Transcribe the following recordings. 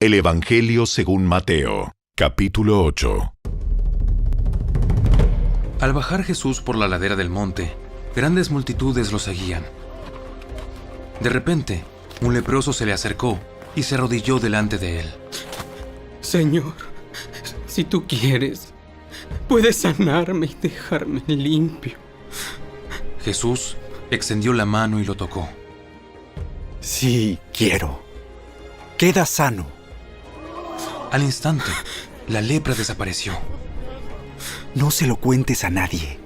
El Evangelio según Mateo, capítulo 8. Al bajar Jesús por la ladera del monte, grandes multitudes lo seguían. De repente, un leproso se le acercó y se arrodilló delante de él. Señor, si tú quieres, puedes sanarme y dejarme limpio. Jesús extendió la mano y lo tocó. Sí, quiero. Queda sano. Al instante, la lepra desapareció. No se lo cuentes a nadie.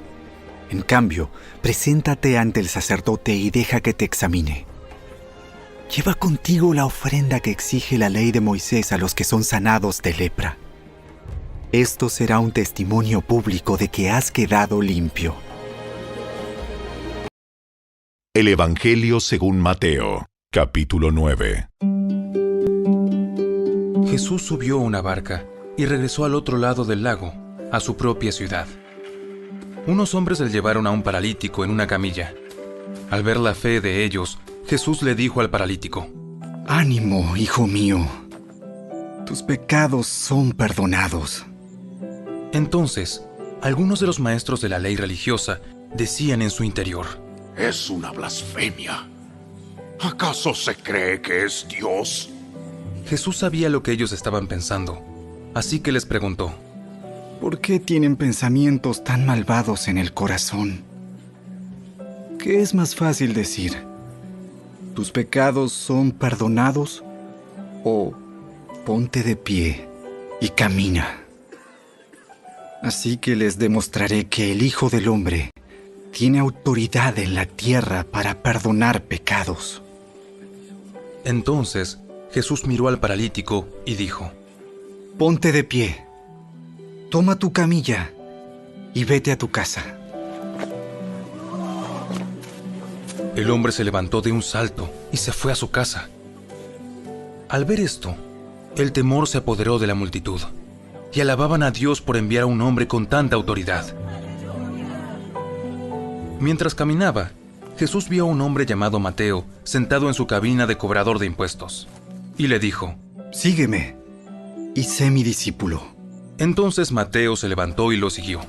En cambio, preséntate ante el sacerdote y deja que te examine. Lleva contigo la ofrenda que exige la ley de Moisés a los que son sanados de lepra. Esto será un testimonio público de que has quedado limpio. El Evangelio según Mateo, capítulo 9. Jesús subió a una barca y regresó al otro lado del lago, a su propia ciudad. Unos hombres le llevaron a un paralítico en una camilla. Al ver la fe de ellos, Jesús le dijo al paralítico: Ánimo, hijo mío. Tus pecados son perdonados. Entonces, algunos de los maestros de la ley religiosa decían en su interior: Es una blasfemia. ¿Acaso se cree que es Dios? Jesús sabía lo que ellos estaban pensando, así que les preguntó: ¿Por qué tienen pensamientos tan malvados en el corazón? ¿Qué es más fácil decir? ¿Tus pecados son perdonados? ¿O ponte de pie y camina? Así que les demostraré que el Hijo del Hombre tiene autoridad en la tierra para perdonar pecados. Entonces, Jesús miró al paralítico y dijo: Ponte de pie, toma tu camilla y vete a tu casa. El hombre se levantó de un salto y se fue a su casa. Al ver esto, el temor se apoderó de la multitud y alababan a Dios por enviar a un hombre con tanta autoridad. Mientras caminaba, Jesús vio a un hombre llamado Mateo sentado en su cabina de cobrador de impuestos y le dijo: Sígueme y sé mi discípulo. Entonces Mateo se levantó y lo siguió.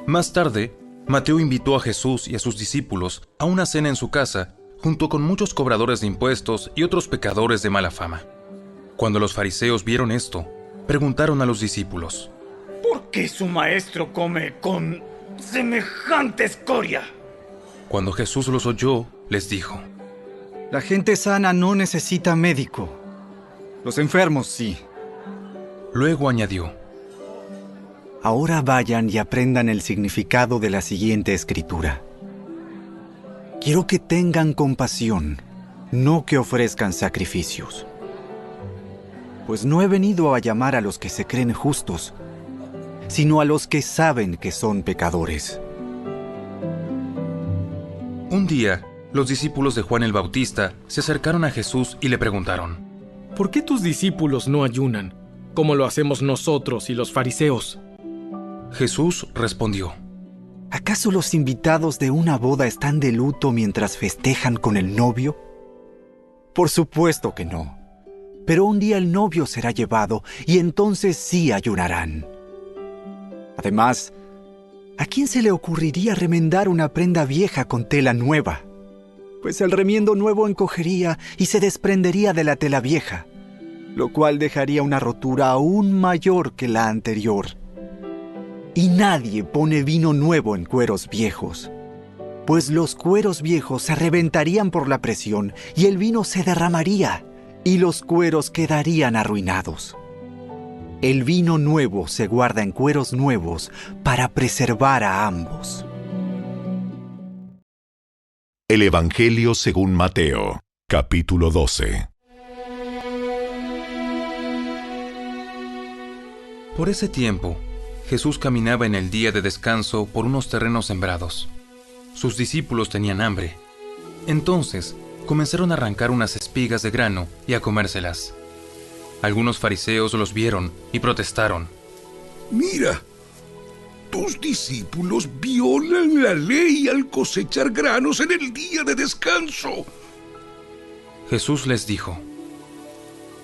Más tarde, Mateo invitó a Jesús y a sus discípulos a una cena en su casa, junto con muchos cobradores de impuestos y otros pecadores de mala fama. Cuando los fariseos vieron esto, preguntaron a los discípulos: ¿Por qué su maestro come con semejante escoria? Cuando Jesús los oyó, les dijo: La gente sana no necesita médico. Los enfermos sí. Luego añadió: Ahora vayan y aprendan el significado de la siguiente escritura. Quiero que tengan compasión, no que ofrezcan sacrificios. Pues no he venido a llamar a los que se creen justos, sino a los que saben que son pecadores. Un día, los discípulos de Juan el Bautista se acercaron a Jesús y le preguntaron: ¿Por qué tus discípulos no ayunan, como lo hacemos nosotros y los fariseos? Jesús respondió: ¿Acaso los invitados de una boda están de luto mientras festejan con el novio? Por supuesto que no. Pero un día el novio será llevado y entonces sí ayunarán. Además, ¿a quién se le ocurriría remendar una prenda vieja con tela nueva? Pues el remiendo nuevo encogería y se desprendería de la tela vieja, lo cual dejaría una rotura aún mayor que la anterior. Y nadie pone vino nuevo en cueros viejos, pues los cueros viejos se reventarían por la presión y el vino se derramaría y los cueros quedarían arruinados. El vino nuevo se guarda en cueros nuevos para preservar a ambos. El Evangelio según Mateo, capítulo 12. Por ese tiempo, Jesús caminaba en el día de descanso por unos terrenos sembrados. Sus discípulos tenían hambre. Entonces, comenzaron a arrancar unas espigas de grano y a comérselas. Algunos fariseos los vieron y protestaron: Mira, tus discípulos violan la ley al cosechar granos en el día de descanso. Jesús les dijo: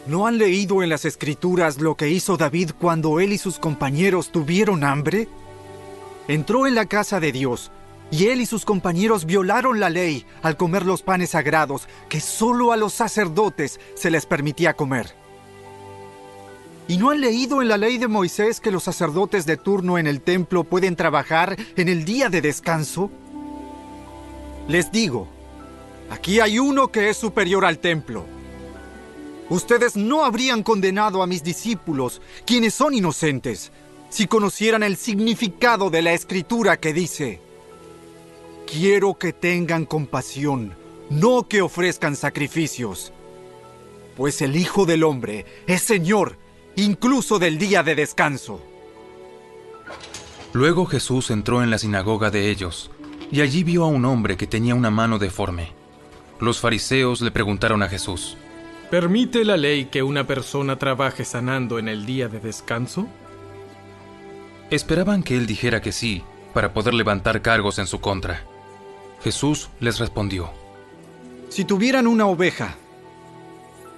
¿No han leído en las Escrituras lo que hizo David cuando él y sus compañeros tuvieron hambre? Entró en la casa de Dios, y él y sus compañeros violaron la ley al comer los panes sagrados que solo a los sacerdotes se les permitía comer. ¿Y no han leído en la ley de Moisés que los sacerdotes de turno en el templo pueden trabajar en el día de descanso? Les digo, aquí hay uno que es superior al templo. Ustedes no habrían condenado a mis discípulos, quienes son inocentes, si conocieran el significado de la Escritura que dice: quiero que tengan compasión, no que ofrezcan sacrificios. Pues el Hijo del Hombre es Señor, incluso del día de descanso. Luego Jesús entró en la sinagoga de ellos, y allí vio a un hombre que tenía una mano deforme. Los fariseos le preguntaron a Jesús: ¿permite la ley que una persona trabaje sanando en el día de descanso? Esperaban que él dijera que sí, para poder levantar cargos en su contra. Jesús les respondió: Si tuvieran una oveja,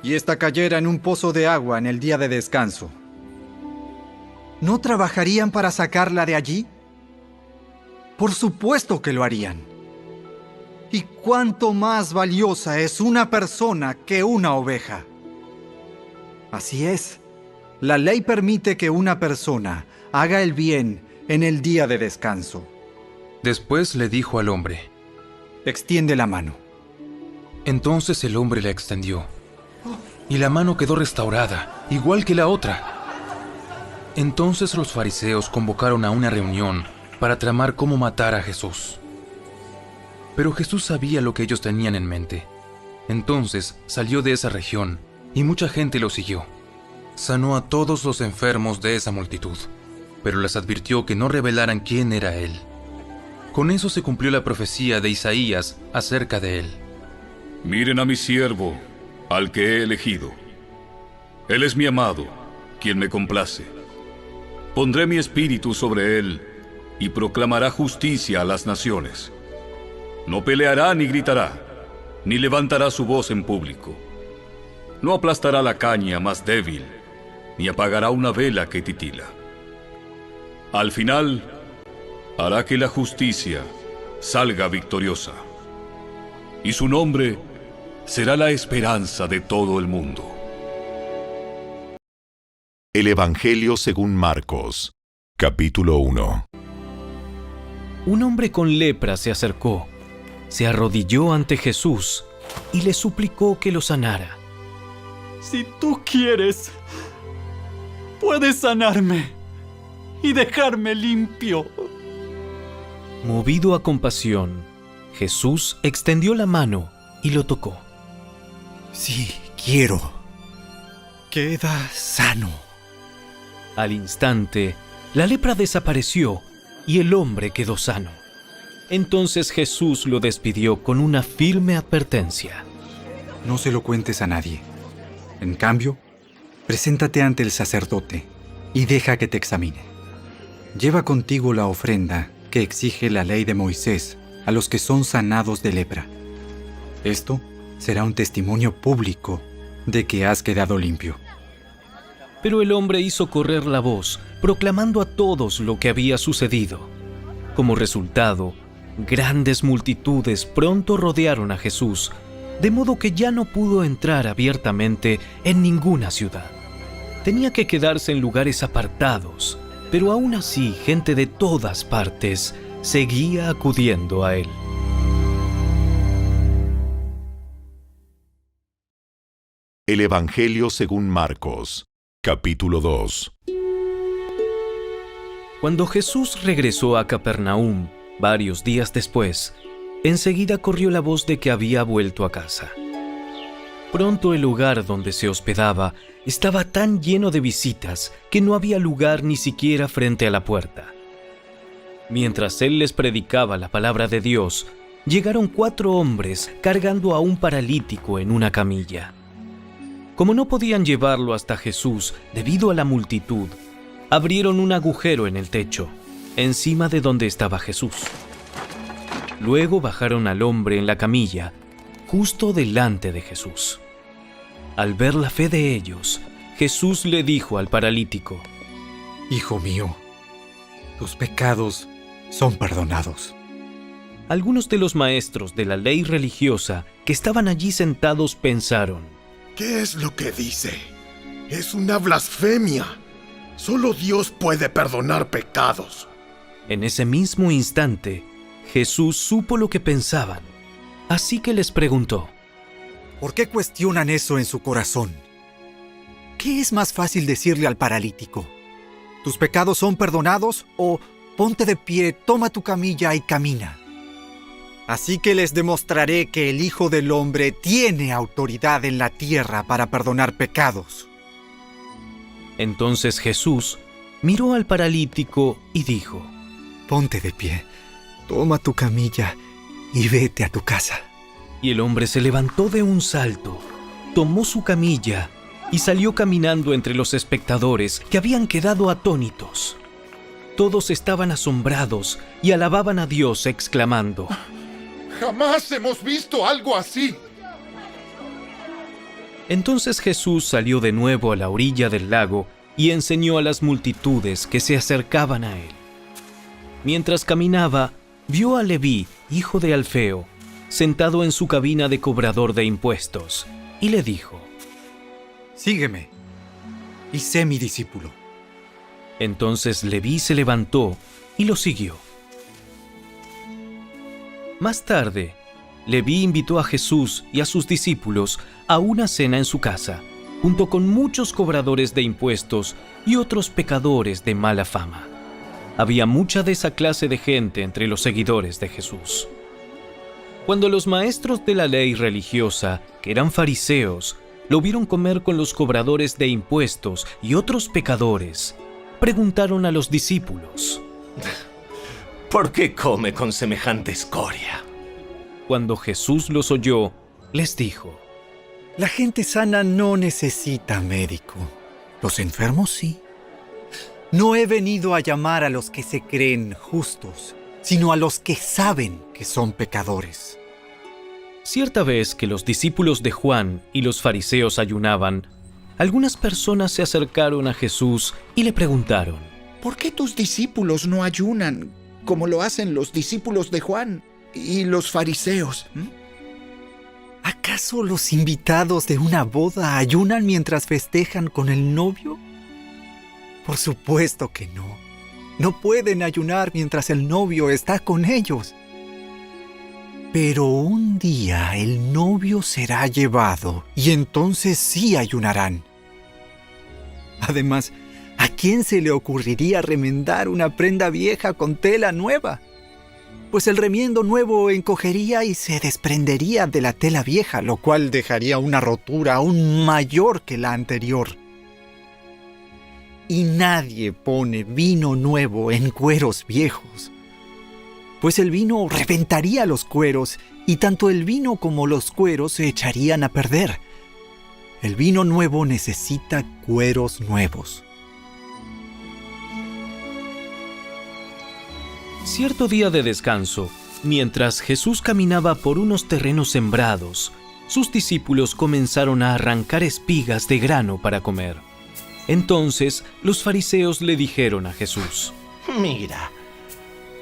y ésta cayera en un pozo de agua en el día de descanso, ¿no trabajarían para sacarla de allí? Por supuesto que lo harían. ¿Y cuánto más valiosa es una persona que una oveja? Así es, la ley permite que una persona haga el bien en el día de descanso. Después le dijo al hombre: extiende la mano. Entonces el hombre la extendió, y la mano quedó restaurada, igual que la otra. Entonces los fariseos convocaron a una reunión para tramar cómo matar a Jesús. Pero Jesús sabía lo que ellos tenían en mente. Entonces salió de esa región, y mucha gente lo siguió. Sanó a todos los enfermos de esa multitud, pero les advirtió que no revelaran quién era él. Con eso se cumplió la profecía de Isaías acerca de él. Miren a mi siervo, al que he elegido. Él es mi amado, quien me complace. Pondré mi espíritu sobre él, y proclamará justicia a las naciones. No peleará ni gritará, ni levantará su voz en público. No aplastará la caña más débil, ni apagará una vela que titila. Al final, hará que la justicia salga victoriosa, y su nombre será la esperanza de todo el mundo. El Evangelio según Marcos, capítulo 1. Un hombre con lepra se acercó, se arrodilló ante Jesús y le suplicó que lo sanara. Si tú quieres, puedes sanarme y dejarme limpio. Movido a compasión, Jesús extendió la mano y lo tocó. Sí, quiero. Queda sano. Al instante, la lepra desapareció y el hombre quedó sano. Entonces Jesús lo despidió con una firme advertencia. No se lo cuentes a nadie. En cambio, preséntate ante el sacerdote y deja que te examine. Lleva contigo la ofrenda que exige la ley de Moisés a los que son sanados de lepra. Esto será un testimonio público de que has quedado limpio. Pero el hombre hizo correr la voz, proclamando a todos lo que había sucedido. Como resultado, grandes multitudes pronto rodearon a Jesús, de modo que ya no pudo entrar abiertamente en ninguna ciudad. Tenía que quedarse en lugares apartados, pero aún así gente de todas partes seguía acudiendo a él. El Evangelio según Marcos, capítulo 2. Cuando Jesús regresó a Capernaum, varios días después, enseguida corrió la voz de que había vuelto a casa. Pronto el lugar donde se hospedaba estaba tan lleno de visitas que no había lugar ni siquiera frente a la puerta. Mientras él les predicaba la palabra de Dios, llegaron 4 hombres cargando a un paralítico en una camilla. Como no podían llevarlo hasta Jesús debido a la multitud, abrieron un agujero en el techo, encima de donde estaba Jesús. Luego bajaron al hombre en la camilla, justo delante de Jesús. Al ver la fe de ellos, Jesús le dijo al paralítico: Hijo mío, tus pecados son perdonados. Algunos de los maestros de la ley religiosa que estaban allí sentados pensaron: ¿Qué es lo que dice? Es una blasfemia. Solo Dios puede perdonar pecados. En ese mismo instante, Jesús supo lo que pensaban, así que les preguntó: ¿Por qué cuestionan eso en su corazón? ¿Qué es más fácil decirle al paralítico? ¿Tus pecados son perdonados? ¿O ponte de pie, toma tu camilla y camina? Así que les demostraré que el Hijo del Hombre tiene autoridad en la tierra para perdonar pecados. Entonces Jesús miró al paralítico y dijo: Ponte de pie, toma tu camilla y vete a tu casa. Y el hombre se levantó de un salto, tomó su camilla y salió caminando entre los espectadores que habían quedado atónitos. Todos estaban asombrados y alababan a Dios exclamando: ¡Jamás hemos visto algo así! Entonces Jesús salió de nuevo a la orilla del lago y enseñó a las multitudes que se acercaban a él. Mientras caminaba, vio a Leví, hijo de Alfeo, sentado en su cabina de cobrador de impuestos, y le dijo: Sígueme y sé mi discípulo. Entonces Leví se levantó y lo siguió. Más tarde, Leví invitó a Jesús y a sus discípulos a una cena en su casa, junto con muchos cobradores de impuestos y otros pecadores de mala fama. Había mucha de esa clase de gente entre los seguidores de Jesús. Cuando los maestros de la ley religiosa, que eran fariseos, lo vieron comer con los cobradores de impuestos y otros pecadores, preguntaron a los discípulos: ¿Por qué come con semejante escoria? Cuando Jesús los oyó, les dijo: La gente sana no necesita médico. Los enfermos sí. No he venido a llamar a los que se creen justos, sino a los que saben que son pecadores. Cierta vez que los discípulos de Juan y los fariseos ayunaban, algunas personas se acercaron a Jesús y le preguntaron: ¿Por qué tus discípulos no ayunan como lo hacen los discípulos de Juan y los fariseos? ¿Acaso los invitados de una boda ayunan mientras festejan con el novio? Por supuesto que no. No pueden ayunar mientras el novio está con ellos. Pero un día el novio será llevado y entonces sí ayunarán. Además, ¿a quién se le ocurriría remendar una prenda vieja con tela nueva? Pues el remiendo nuevo encogería y se desprendería de la tela vieja, lo cual dejaría una rotura aún mayor que la anterior. Y nadie pone vino nuevo en cueros viejos, pues el vino reventaría los cueros y tanto el vino como los cueros se echarían a perder. El vino nuevo necesita cueros nuevos. Cierto día de descanso, mientras Jesús caminaba por unos terrenos sembrados, sus discípulos comenzaron a arrancar espigas de grano para comer. Entonces los fariseos le dijeron a Jesús: Mira,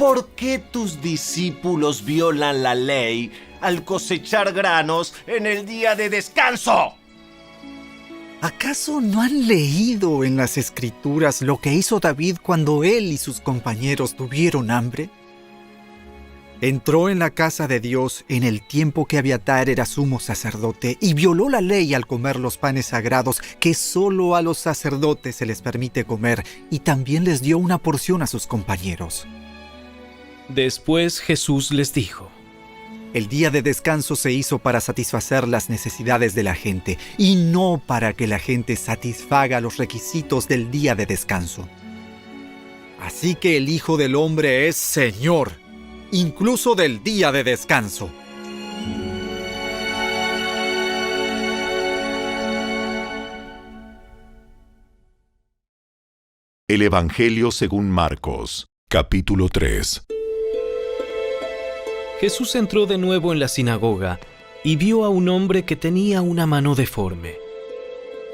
¿por qué tus discípulos violan la ley al cosechar granos en el día de descanso? ¿Acaso no han leído en las Escrituras lo que hizo David cuando él y sus compañeros tuvieron hambre? Entró en la casa de Dios en el tiempo que Abiatar era sumo sacerdote y violó la ley al comer los panes sagrados que solo a los sacerdotes se les permite comer, y también les dio una porción a sus compañeros. Después Jesús les dijo: El día de descanso se hizo para satisfacer las necesidades de la gente y no para que la gente satisfaga los requisitos del día de descanso. Así que el Hijo del Hombre es Señor, incluso del día de descanso. El Evangelio según Marcos, capítulo 3. Jesús entró de nuevo en la sinagoga y vio a un hombre que tenía una mano deforme.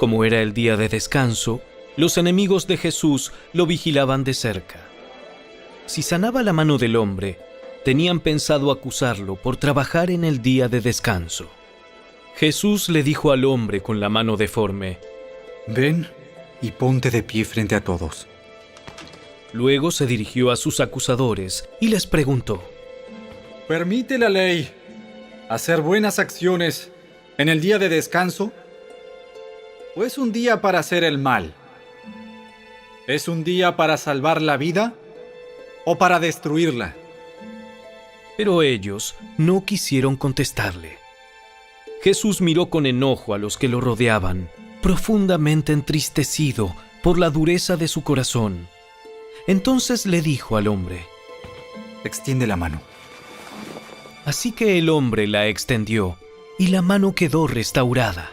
Como era el día de descanso, los enemigos de Jesús lo vigilaban de cerca. Si sanaba la mano del hombre, tenían pensado acusarlo por trabajar en el día de descanso. Jesús le dijo al hombre con la mano deforme: Ven y ponte de pie frente a todos. Luego se dirigió a sus acusadores y les preguntó: ¿Permite la ley hacer buenas acciones en el día de descanso? ¿O es un día para hacer el mal? ¿Es un día para salvar la vida o para destruirla? Pero ellos no quisieron contestarle. Jesús miró con enojo a los que lo rodeaban, profundamente entristecido por la dureza de su corazón. Entonces le dijo al hombre: Extiende la mano. Así que el hombre la extendió y la mano quedó restaurada.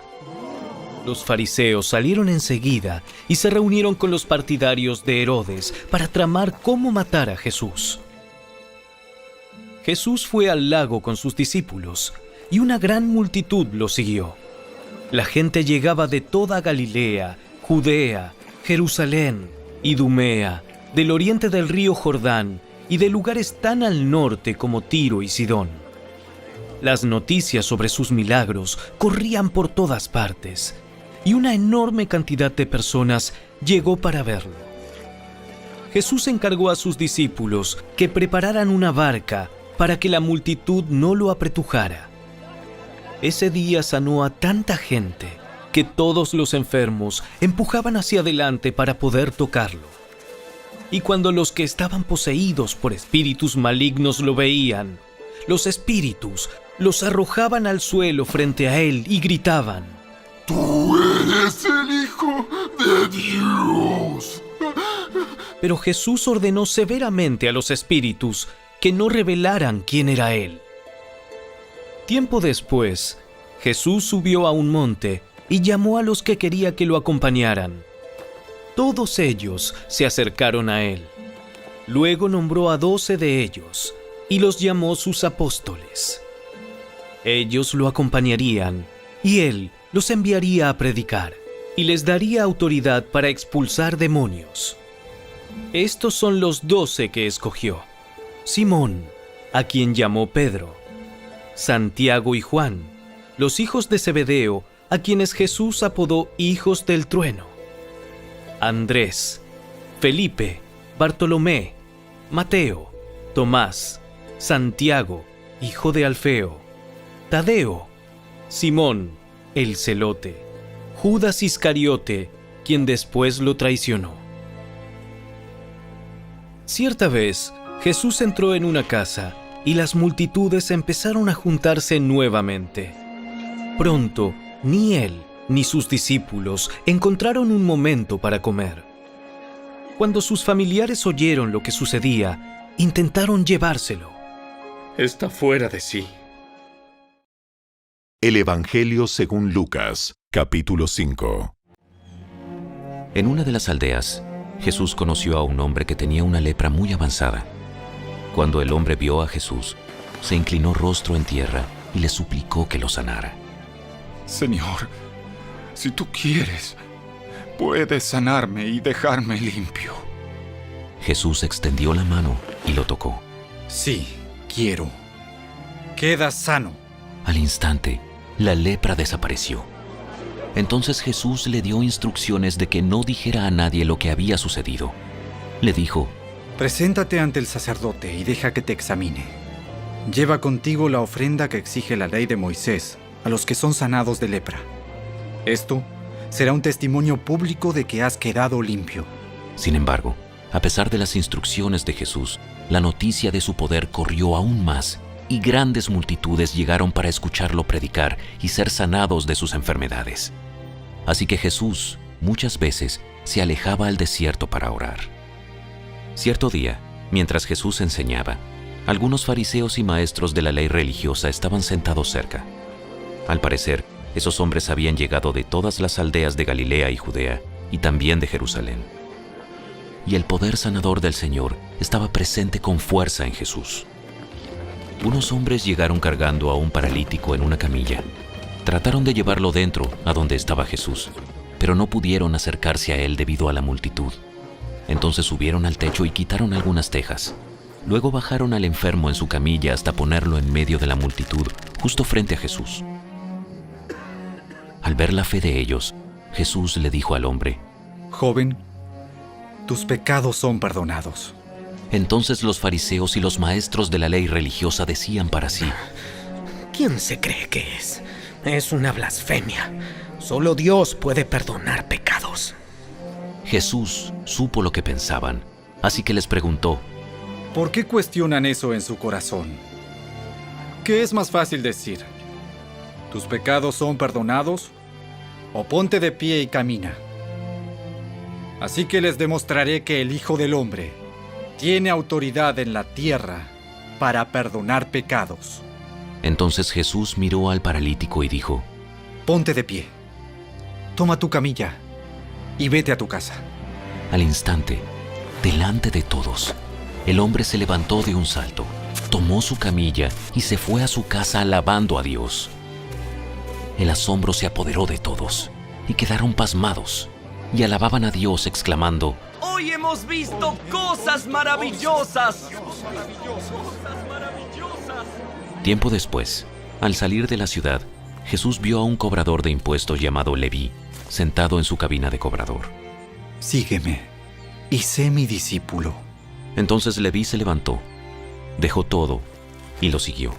Los fariseos salieron enseguida y se reunieron con los partidarios de Herodes para tramar cómo matar a Jesús. Jesús fue al lago con sus discípulos y una gran multitud lo siguió. La gente llegaba de toda Galilea, Judea, Jerusalén, Idumea, del oriente del río Jordán y de lugares tan al norte como Tiro y Sidón. Las noticias sobre sus milagros corrían por todas partes y una enorme cantidad de personas llegó para verlo. Jesús encargó a sus discípulos que prepararan una barca para que la multitud no lo apretujara. Ese día sanó a tanta gente que todos los enfermos empujaban hacia adelante para poder tocarlo. Y cuando los que estaban poseídos por espíritus malignos lo veían, los espíritus los arrojaban al suelo frente a él y gritaban: ¡Tú eres el Hijo de Dios! Pero Jesús ordenó severamente a los espíritus que no revelaran quién era él. Tiempo después, Jesús subió a un monte y llamó a los que quería que lo acompañaran. Todos ellos se acercaron a él. Luego nombró a 12 de ellos y los llamó sus apóstoles. Ellos lo acompañarían y él los enviaría a predicar y les daría autoridad para expulsar demonios. Estos son los 12 que escogió: Simón, a quien llamó Pedro; Santiago y Juan, los hijos de Zebedeo, a quienes Jesús apodó hijos del trueno; Andrés, Felipe, Bartolomé, Mateo, Tomás, Santiago, hijo de Alfeo, Tadeo, Simón, el celote, Judas Iscariote, quien después lo traicionó. Cierta vez, Jesús entró en una casa y las multitudes empezaron a juntarse nuevamente. Pronto, ni él ni sus discípulos encontraron un momento para comer. Cuando sus familiares oyeron lo que sucedía, intentaron llevárselo. Está fuera de sí. El Evangelio según Lucas, capítulo 5. En una de las aldeas, Jesús conoció a un hombre que tenía una lepra muy avanzada. Cuando el hombre vio a Jesús, se inclinó rostro en tierra y le suplicó que lo sanara. Señor, si tú quieres, puedes sanarme y dejarme limpio. Jesús extendió la mano y lo tocó. Sí, quiero. Queda sano. Al instante, la lepra desapareció. Entonces Jesús le dio instrucciones de que no dijera a nadie lo que había sucedido. Le dijo: Preséntate ante el sacerdote y deja que te examine. Lleva contigo la ofrenda que exige la ley de Moisés a los que son sanados de lepra. Esto será un testimonio público de que has quedado limpio. Sin embargo, a pesar de las instrucciones de Jesús, la noticia de su poder corrió aún más y grandes multitudes llegaron para escucharlo predicar y ser sanados de sus enfermedades. Así que Jesús muchas veces se alejaba al desierto para orar. Cierto día, mientras Jesús enseñaba, algunos fariseos y maestros de la ley religiosa estaban sentados cerca. Al parecer, esos hombres habían llegado de todas las aldeas de Galilea y Judea, y también de Jerusalén. Y el poder sanador del Señor estaba presente con fuerza en Jesús. Unos hombres llegaron cargando a un paralítico en una camilla. Trataron de llevarlo dentro, a donde estaba Jesús, pero no pudieron acercarse a él debido a la multitud. Entonces subieron al techo y quitaron algunas tejas. Luego bajaron al enfermo en su camilla hasta ponerlo en medio de la multitud, justo frente a Jesús. Al ver la fe de ellos, Jesús le dijo al hombre: Joven, tus pecados son perdonados. Entonces los fariseos y los maestros de la ley religiosa decían para sí: ¿Quién se cree que es? Es una blasfemia. Solo Dios puede perdonar pecados. Jesús supo lo que pensaban, así que les preguntó: ¿Por qué cuestionan eso en su corazón? ¿Qué es más fácil decir? ¿Tus pecados son perdonados? ¿O ponte de pie y camina? Así que les demostraré que el Hijo del Hombre tiene autoridad en la tierra para perdonar pecados. Entonces Jesús miró al paralítico y dijo: Ponte de pie, toma tu camilla y vete a tu casa. Al instante, delante de todos, el hombre se levantó de un salto, tomó su camilla y se fue a su casa alabando a Dios. El asombro se apoderó de todos y quedaron pasmados y alababan a Dios exclamando: ¡Hoy hemos visto cosas maravillosas! Tiempo después, al salir de la ciudad, Jesús vio a un cobrador de impuestos llamado Leví, sentado en su cabina de cobrador. Sígueme y sé mi discípulo. Entonces Leví se levantó, dejó todo y lo siguió.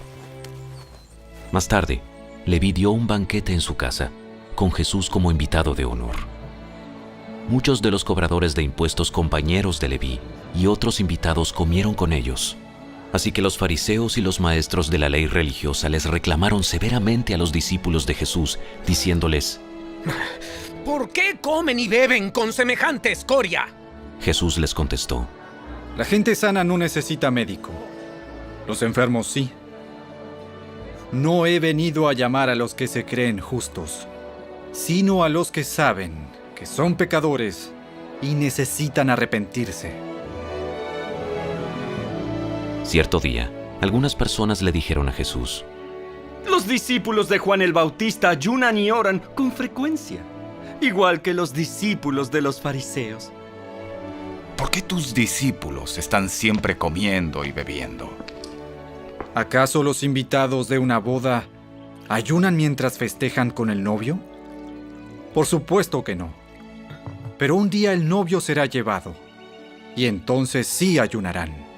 Más tarde, Leví dio un banquete en su casa, con Jesús como invitado de honor. Muchos de los cobradores de impuestos compañeros de Leví y otros invitados comieron con ellos. Así que los fariseos y los maestros de la ley religiosa les reclamaron severamente a los discípulos de Jesús, diciéndoles: ¿Por qué comen y beben con semejante escoria? Jesús les contestó: La gente sana no necesita médico. Los enfermos sí. No he venido a llamar a los que se creen justos, sino a los que saben que son pecadores y necesitan arrepentirse. Cierto día, algunas personas le dijeron a Jesús: Los discípulos de Juan el Bautista ayunan y oran con frecuencia, igual que los discípulos de los fariseos. ¿Por qué tus discípulos están siempre comiendo y bebiendo? ¿Acaso los invitados de una boda ayunan mientras festejan con el novio? Por supuesto que no. Pero un día el novio será llevado, y entonces sí ayunarán.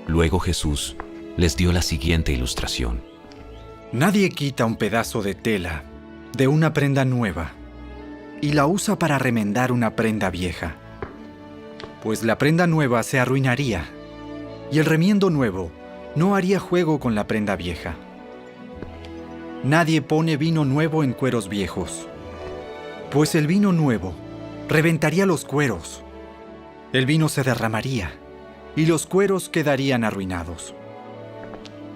Luego Jesús les dio la siguiente ilustración: Nadie quita un pedazo de tela de una prenda nueva y la usa para remendar una prenda vieja, pues la prenda nueva se arruinaría y el remiendo nuevo no haría juego con la prenda vieja. Nadie pone vino nuevo en cueros viejos, pues el vino nuevo reventaría los cueros. El vino se derramaría y los cueros quedarían arruinados.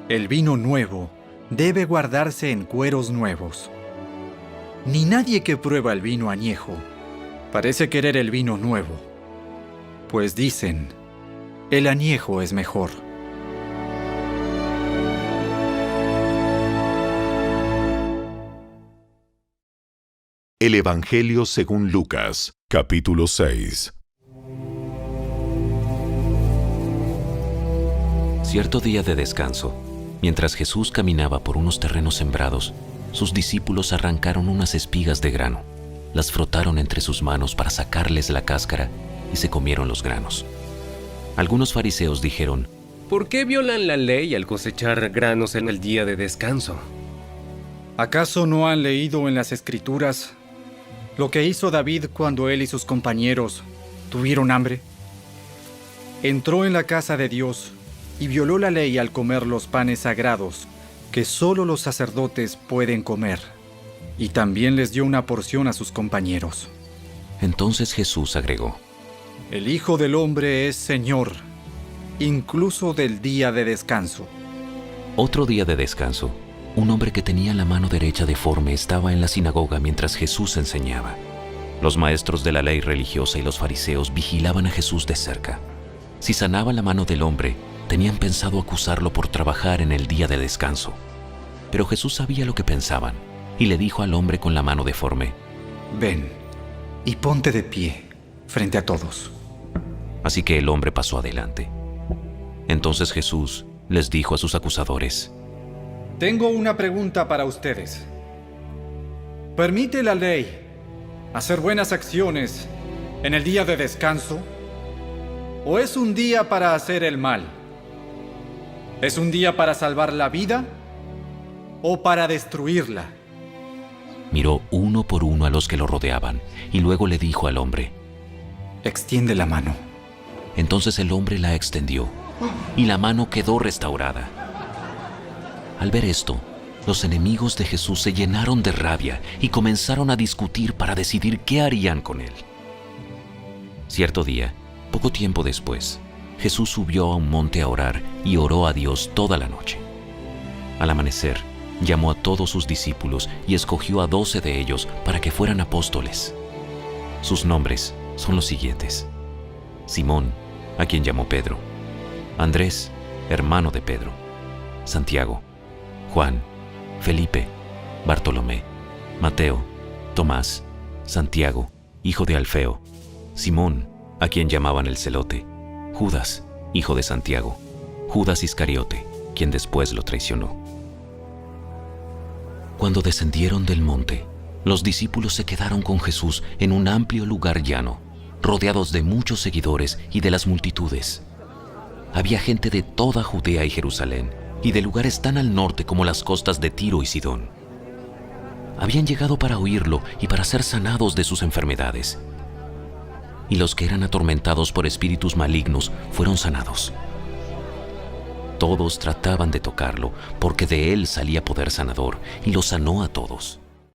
El vino nuevo debe guardarse en cueros nuevos. Ni nadie que prueba el vino añejo parece querer el vino nuevo, pues dicen, el añejo es mejor. El Evangelio según Lucas, capítulo 6. Cierto día de descanso, mientras Jesús caminaba por unos terrenos sembrados, sus discípulos arrancaron unas espigas de grano, las frotaron entre sus manos para sacarles la cáscara y se comieron los granos. Algunos fariseos dijeron: ¿Por qué violan la ley al cosechar granos en el día de descanso? ¿Acaso no han leído en las Escrituras lo que hizo David cuando él y sus compañeros tuvieron hambre? Entró en la casa de Dios y violó la ley al comer los panes sagrados que solo los sacerdotes pueden comer, y también les dio una porción a sus compañeros. Entonces Jesús agregó: El Hijo del Hombre es Señor, incluso del día de descanso. Otro día de descanso, un hombre que tenía la mano derecha deforme estaba en la sinagoga mientras Jesús enseñaba. Los maestros de la ley religiosa y los fariseos vigilaban a Jesús de cerca. Si sanaba la mano del hombre, tenían pensado acusarlo por trabajar en el día de descanso. Pero Jesús sabía lo que pensaban y le dijo al hombre con la mano deforme: Ven, y ponte de pie frente a todos. Así que el hombre pasó adelante. Entonces Jesús les dijo a sus acusadores: Tengo una pregunta para ustedes. ¿Permite la ley hacer buenas acciones en el día de descanso? ¿O es un día para hacer el mal? ¿Es un día para salvar la vida o para destruirla? Miró uno por uno a los que lo rodeaban y luego le dijo al hombre: Extiende la mano. Entonces el hombre la extendió y la mano quedó restaurada. Al ver esto, los enemigos de Jesús se llenaron de rabia y comenzaron a discutir para decidir qué harían con él. Cierto día, poco tiempo después, Jesús subió a un monte a orar y oró a Dios toda la noche. Al amanecer, llamó a todos sus discípulos y escogió a 12 de ellos para que fueran apóstoles. Sus nombres son los siguientes: Simón, a quien llamó Pedro; Andrés, hermano de Pedro; Santiago; Juan; Felipe; Bartolomé; Mateo; Tomás; Santiago, hijo de Alfeo; Simón, a quien llamaban el Celote; Judas, hijo de Santiago; Judas Iscariote, quien después lo traicionó. Cuando descendieron del monte, los discípulos se quedaron con Jesús en un amplio lugar llano, rodeados de muchos seguidores y de las multitudes. Había gente de toda Judea y Jerusalén, y de lugares tan al norte como las costas de Tiro y Sidón. Habían llegado para oírlo y para ser sanados de sus enfermedades. Y los que eran atormentados por espíritus malignos fueron sanados. Todos trataban de tocarlo, porque de él salía poder sanador, y los sanó a todos.